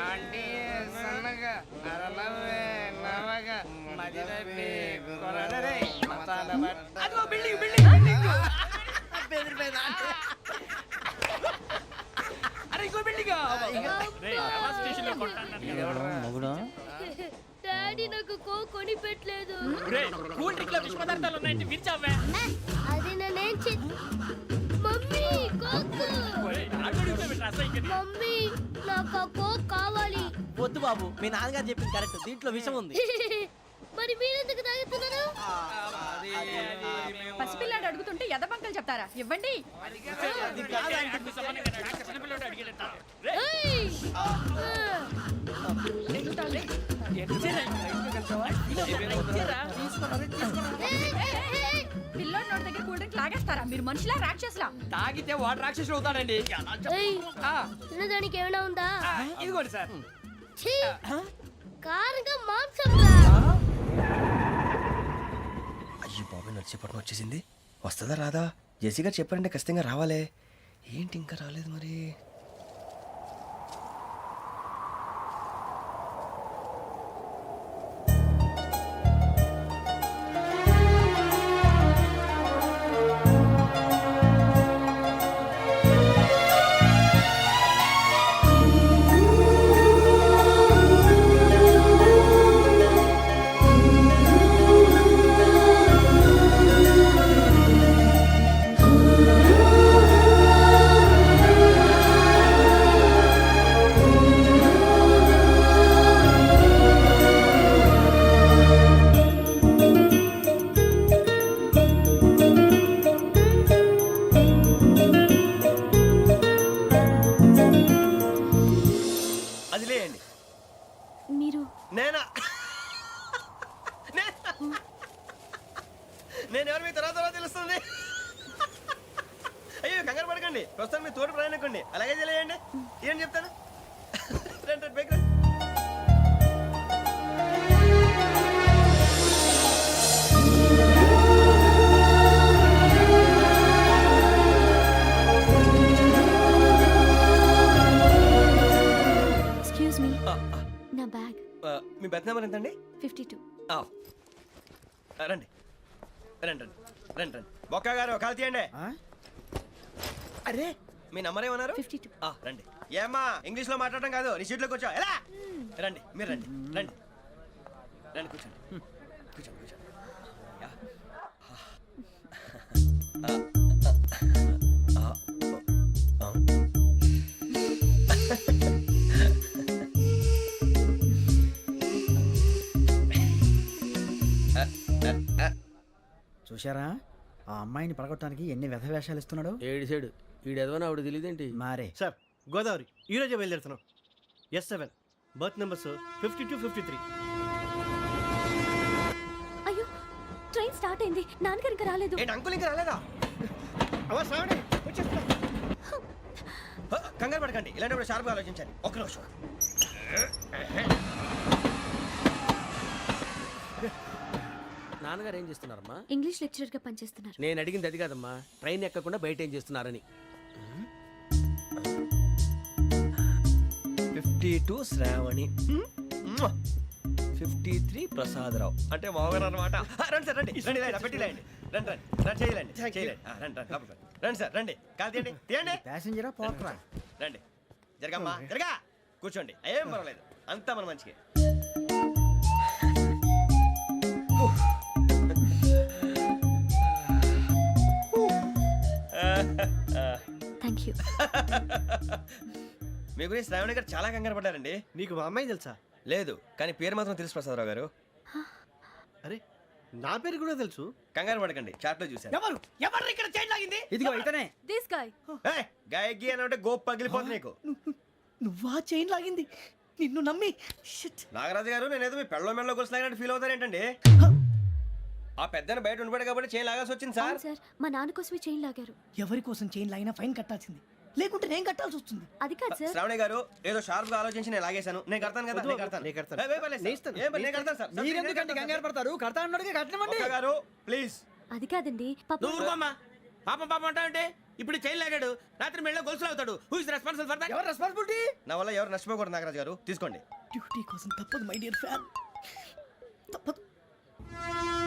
Aunty సన్నగా అరలవే నవగా మదిరపి కొరడరే మతాల అదిగో బిల్డింగ్ బిల్డింగ్ బిల్డింగ్ బెదిరిపోయింది అరే ఇంకో బిల్డింగ్ డాడీ నాకు కోక్ కొని పెట్టలేదు. కూల్ డ్రింక్ లో విష పదార్థాలు ఉన్నాయంటే విరిచావే. అది నేనేం మమ్మీ కోక్ మమ్మీ నాకు ఆ కోక్ కావాలి. వద్దు బాబు, మీ నాన్నగారు చెప్పింది కరెక్ట్, దీంట్లో విషయం ఉంది. మరి మీరెందుకు తాగుతున్నారు? పసిపిల్లాడు అడుగుతుంటే ఎదబంకలు చెప్తారా? ఇవ్వండి. పిల్లోడి నోటి దగ్గర కూల్ డ్రింక్ లాగేస్తారా? మీరు మనుషులా రాక్షసులా? తాగితే వాడు రాక్షసుడు అవుతాడండి. తినడానికి ఏమైనా ఉందా? ఇదిగోండి సార్. కారంగా మాంసం. అయ్యో బాబాయ్, నడిచేపట్నం వచ్చేసింది. వస్తుందా రాదా? జెసిగా చెప్పారంటే ఖచ్చితంగా రావాలే. ఏంటి ఇంకా రాలేదు మరి? నేను ఎవరు మీ తర్వాత తెలుస్తుంది. అయ్యో కంగారు పడకండి, ప్రస్తుతం మీ తోటి ప్రయాణకండి. అలాగే తెలియండి, ఏం చెప్తాను. రండి రండి, బైక్ రండి. ఎక్స్క్యూజ్ మీ, నా బ్యాగ్. మీ బెత్ నెంబర్ ఎంతండి? 52. రండి రండి రండి రండి రండి. బొక్క గారు కాల్ తీయండి. అరే మీ నంబర్ ఏమన్నారు? 52. రండి. ఏమ్మా ఇంగ్లీష్ లో మాట్లాడడం కాదు, నీ సీట్లో కూర్చో. ఎలా రండి, మీరు రండి రండి రండి, కూర్చోండి కూర్చోండి కూర్చోండి. చూశారా ఆ అమ్మాయిని పడగొట్టడానికి ఎన్ని వ్యధ వేషాలు ఇస్తున్నాడు. ఏడు సైడు ఈడెదవని ఆవిడ తెలియదేంటి మారే. సార్ గోదావరి ఈరోజే బయలుదేరుతున్నాం. S7 berth numbers 52, 53. అయ్యో ట్రైన్ స్టార్ట్ అయింది, నాన్నగారు ఇంకా రాలేదు. ఏంటి అంకుల్ ఇంకా రాలేదా? కంగారు పడకండి, ఇలాంటప్పుడు షార్ప్గా ఆలోచించండి. ఒక్క నిమిషం. నాన్నగారు ఏం చేస్తున్నారమ్మా? ఇంగ్లీష్ లెక్చరర్ గా పనిచేస్తున్నారు. నేను అడిగింది అది కాదమ్మా, ట్రైన్ ఎక్కకుండా బయట ఏం చేస్తున్నారని. 52 శ్రావణి, 53 ప్రసాదరావు అంటే మామగారు అనమాట. రండి సార్ రండి రండి, పెట్టి లేండి. రండి రండి రండి, చేయలేండి చేయలేండి. రండి రండి రండి సార్ రండి, కాల్ తీయండి తీయండి. ప్యాసింజరా పోకరా. రండి జరగమ్మా జరగా, కూర్చోండి. ఏం పర్వాలేదు, అంతా మన మంచిగా. Thank you. మీ గురించి శ్రావణి గారు చాలా కంగారు పడ్డారండి. నీకు మా అమ్మాయి తెలుసా? లేదు, కానీ పేరు మాత్రం తెలుసు ప్రసాదరావు గారు. అరే నా పేరు కూడా తెలుసు. కంగారు పడకండి, చాట్ లో చూశాను. ఎవరు ఎవరు ఇక్కడ చైన్ లాగింది? ఇదిగో ఇతనే. This guy. గాయకి అని అంటే గోప్ పగిలిపోతుంది నీకు. నువ్వా చైన్ లాగింది? నిన్ను నమ్మి. నాగరాజు గారు, నేనేదో మీ పెళ్ళ మెళ్ళ గురించి లాగినట్టు ఫీల్ అవుతారేంటండి? ఆ పెద్దని బయట ఉండిపోయాడు కాబట్టి చైన్ లాగాల్సి వచ్చింది సార్. సార్ మా నాన్న కోసమే చైన్ లాగారు. ఎవరి కోసం చైన్ లాగినా ఫైన్ కట్టాల్సింది, లేకుంటే నేను కట్టాల్సి వస్తుంది. అది కాదు సార్. శ్రావణి గారు ఏదో షార్ప్ గా ఆలోచించి నేను లాగేశాను. నేను కడతాను కదా, నేను కడతాను. నేను కడతాను సార్. మీరెందుకంటే కంగారు పడతారు? కడతా అన్నాడుగా కట్టమండి. గారు ప్లీజ్. అది కాదండి పాప. నువ్వు ఊరుకోమ్మా, పాపం పాపం అంటావంటే ఇప్పుడు చైన్ లాగాడు రాత్రి మెళ్ళ గొలుసులు అవుతాడు who is responsible for that ఎవరు రెస్పాన్సిబిలిటీ? నా వల్ల ఎవరు నష్టపోకూడదు నాగరాజు గారు, తీసుకోండి. డ్యూటీ కోసం తప్పదు మై డియర్ ఫ్యాన్, తప్పదు.